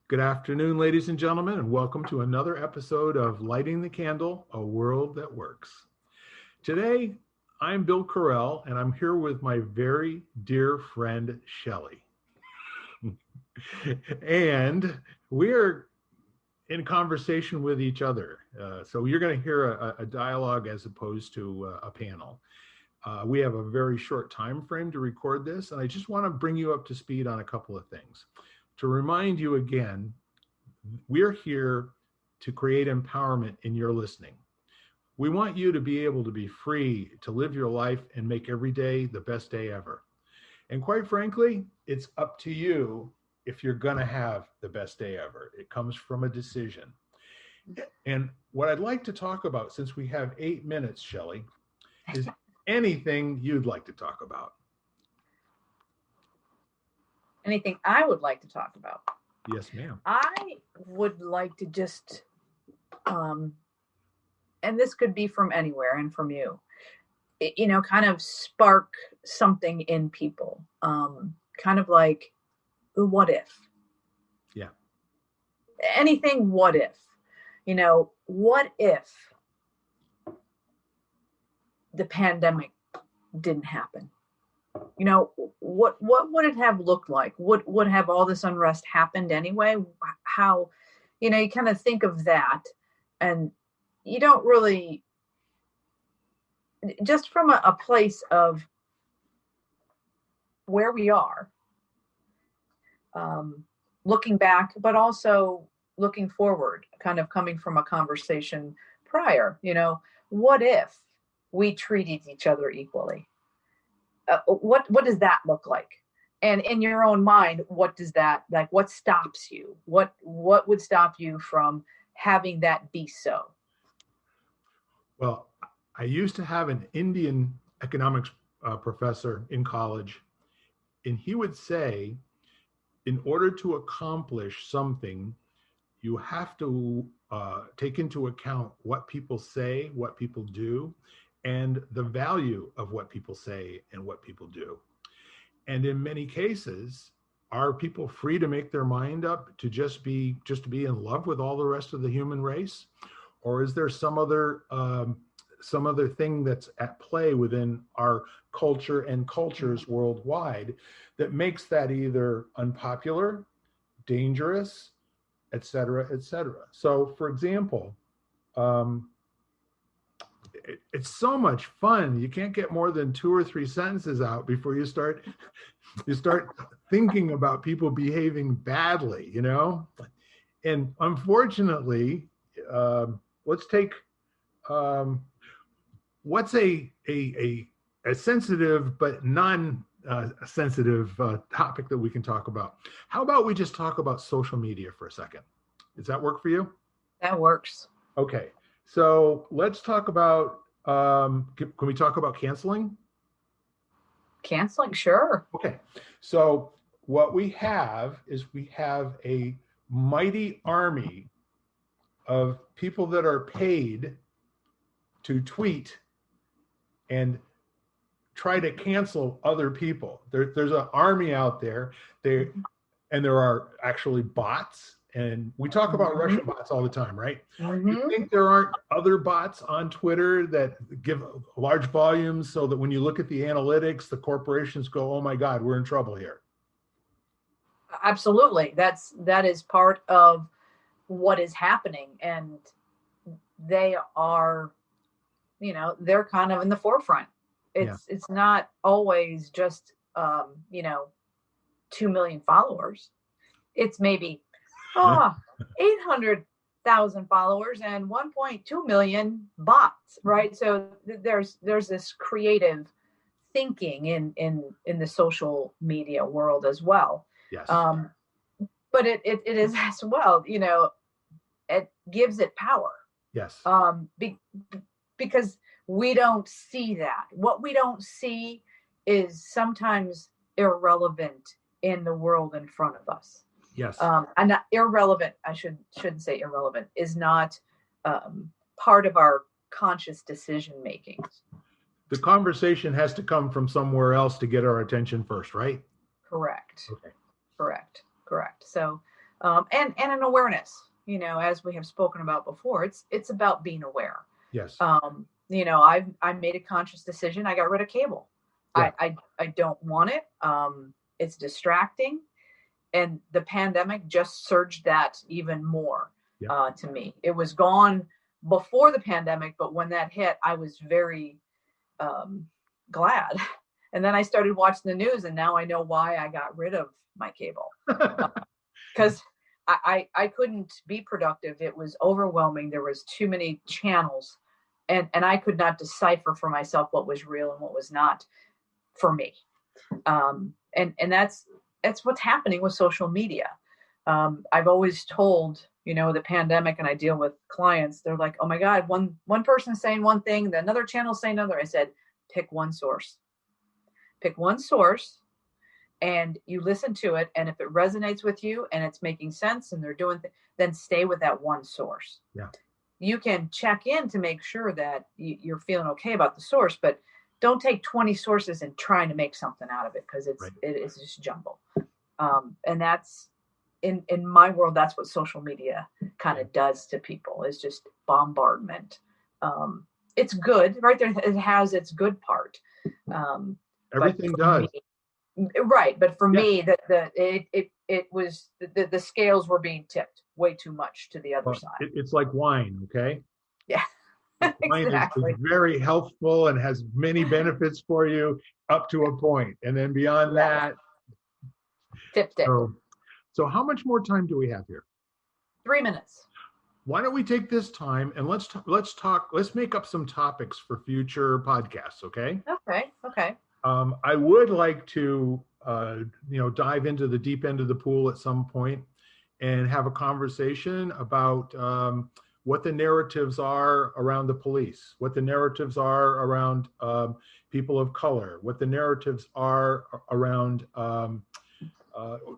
Good afternoon, ladies and gentlemen, and welcome to another episode of Lighting the Candle, A World That Works. Today, I'm Bill Carell, and I'm here with my very dear friend, Shelley. And we're in conversation with each other. So you're going to hear a dialogue as opposed to a panel. We have a very short time frame to record this, and I just want to bring you up to speed on a couple of things. To remind you again, we're here to create empowerment in your listening. We want you to be able to be free to live your life and make every day the best day ever. And quite frankly, it's up to you if you're going to have the best day ever. It comes from a decision. And what I'd like to talk about, since we have 8 minutes, Shelley, is anything you'd like to talk about. Anything I would like to talk about? Yes, ma'am. I would like to just, and this could be from anywhere and from you, kind of spark something in people. Kind of like, what if? Yeah. Anything, what if? What if the pandemic didn't happen? What would it have looked like? Would have all this unrest happened anyway? How, you kind of think of that, and you don't really, just from a place of where we are, looking back, but also looking forward, kind of coming from a conversation prior, what if we treated each other equally? What does that look like? And in your own mind, what does that, like, what stops you? What would stop you from having that be so? Well, I used to have an Indian economics professor in college, and he would say, in order to accomplish something, you have to take into account what people say, what people do, and the value of what people say and what people do. And in many cases, are people free to make their mind up to just be in love with all the rest of the human race? Or is there some other thing that's at play within our culture and cultures worldwide that makes that either unpopular, dangerous, et cetera, et cetera? So, for example, it's so much fun. You can't get more than 2 or 3 sentences out before you start thinking about people behaving badly, And unfortunately, let's take what's a sensitive but non-sensitive topic that we can talk about. How about we just talk about social media for a second? Does that work for you? That works. Okay. So let's talk about, can we talk about canceling? Canceling, sure. Okay. So what we have is we have a mighty army of people that are paid to tweet and try to cancel other people. There's an army out there. And there are actually bots. And we talk about Russian bots all the time, right? Mm-hmm. You think there aren't other bots on Twitter that give large volumes so that when you look at the analytics, the corporations go, oh my God, we're in trouble here? Absolutely. That is part of what is happening. And they are, they're kind of in the forefront. It's not always just, 2 million followers. It's maybe 800,000 followers and 1.2 million bots, right? So there's this creative thinking in the social media world as well. Yes. But it is as well, it gives it power. Yes. Because we don't see that. What we don't see is sometimes irrelevant in the world in front of us. Yes. And not irrelevant, I shouldn't say irrelevant, is not part of our conscious decision making. The conversation has to come from somewhere else to get our attention first, right? Correct. Okay. Correct. So and an awareness. As we have spoken about before, it's about being aware. Yes. I made a conscious decision. I got rid of cable. Yeah. I don't want it. It's distracting, and the pandemic just surged that even more. Yeah. To me. It was gone before the pandemic, but when that hit, I was very glad. And then I started watching the news, and now I know why I got rid of my cable. Because I couldn't be productive. It was overwhelming. There was too many channels, and I could not decipher for myself what was real and what was not for me. And that's what's happening with social media. I've always told, the pandemic, and I deal with clients, they're like, oh my God, one person saying one thing, then another channel saying another. I said, pick one source. Pick one source and you listen to it. And if it resonates with you and it's making sense and they're doing, then stay with that one source. Yeah. You can check in to make sure that you're feeling okay about the source, but don't take 20 sources and trying to make something out of it, because it is just jumble. And that's in my world, that's what social media kind of does to people, is just bombardment. It's good, right there. It has its good part. Everything does. Right. But for me, it was the scales were being tipped way too much to the other side. It's like wine. Okay. Yeah. Wine Exactly. is very healthful and has many benefits for you up to a point. And then beyond that, tipped it. So how much more time do we have here? 3 minutes. Why don't we take this time and let's make up some topics for future podcasts. Okay. Okay. I would like to, dive into the deep end of the pool at some point and have a conversation about what the narratives are around the police, what the narratives are around people of color, what the narratives are around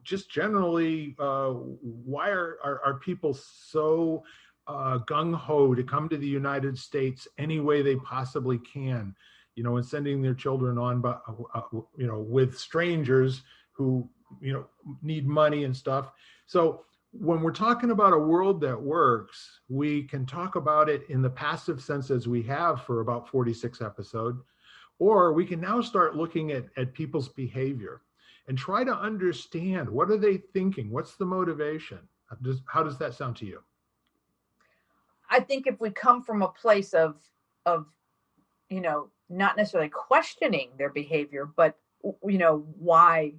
just generally, why are people so gung-ho to come to the United States any way they possibly can, and sending their children on, with strangers who, need money and stuff. So when we're talking about a world that works, we can talk about it in the passive sense as we have for about 46 episodes, or we can now start looking at people's behavior and try to understand, what are they thinking? What's the motivation? How does that sound to you? I think if we come from a place of not necessarily questioning their behavior, but why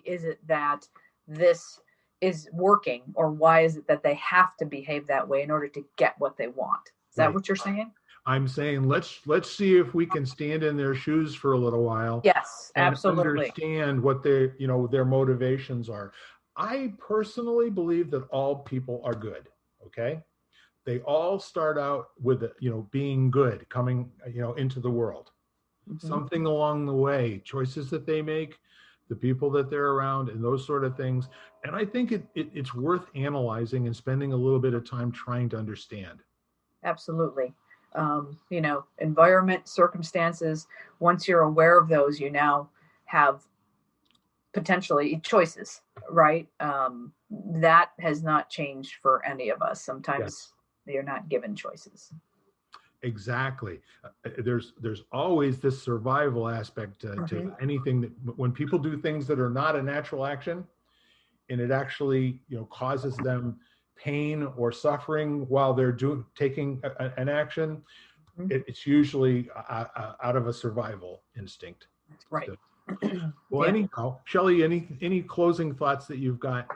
is it that this is working, or why is it that they have to behave that way in order to get what they want? Is that what you're saying? I'm saying let's see if we can stand in their shoes for a little while. Yes, and absolutely. Understand what their motivations are. I personally believe that all people are good. Okay, they all start out with being good, coming into the world. Mm-hmm. Something along the way, choices that they make, the people that they're around, and those sort of things. And I think it's worth analyzing and spending a little bit of time trying to understand. Absolutely. Environment, circumstances, once you're aware of those, you now have potentially choices, right? That has not changed for any of us. Sometimes you're not given choices. Exactly. There's always this survival aspect to anything that, when people do things that are not a natural action, and it actually causes them pain or suffering while they're taking an action, it's usually out of a survival instinct. Right. So, well, anyhow, Shelley, any closing thoughts that you've got?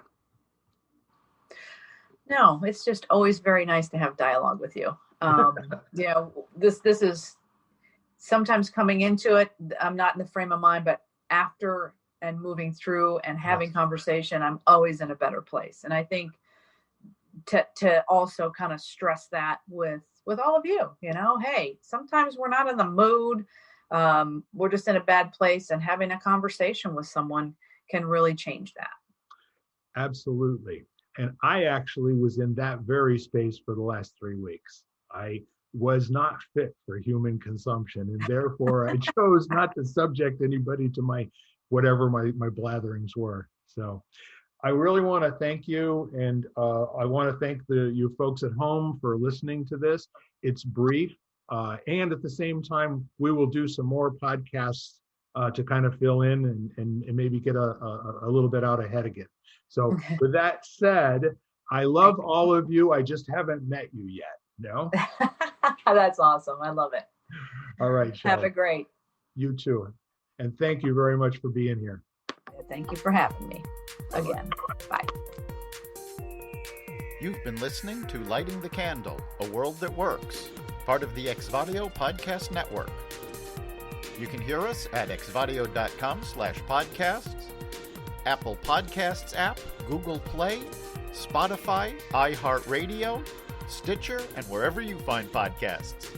No, it's just always very nice to have dialogue with you. This is sometimes coming into it, I'm not in the frame of mind, but after and moving through and having conversation, I'm always in a better place. And I think to also kind of stress that with all of you, hey, sometimes we're not in the mood. We're just in a bad place, and having a conversation with someone can really change that. Absolutely. And I actually was in that very space for the last 3 weeks. I was not fit for human consumption, and therefore I chose not to subject anybody to my blatherings were. So I really want to thank you, and I want to thank you folks at home for listening to this. It's brief, and at the same time, we will do some more podcasts to kind of fill in and maybe get a little bit out ahead again. So with that said, I love all of you. I just haven't met you yet. No? That's awesome. I love it. All right, Shelley. Have a great. You too. And thank you very much for being here. Thank you for having me again. Bye. You've been listening to Lighting the Candle, A World That Works, part of the Exvadio Podcast Network. You can hear us at exvadio.com/podcasts, Apple Podcasts app, Google Play, Spotify, iHeartRadio, Stitcher, and wherever you find podcasts.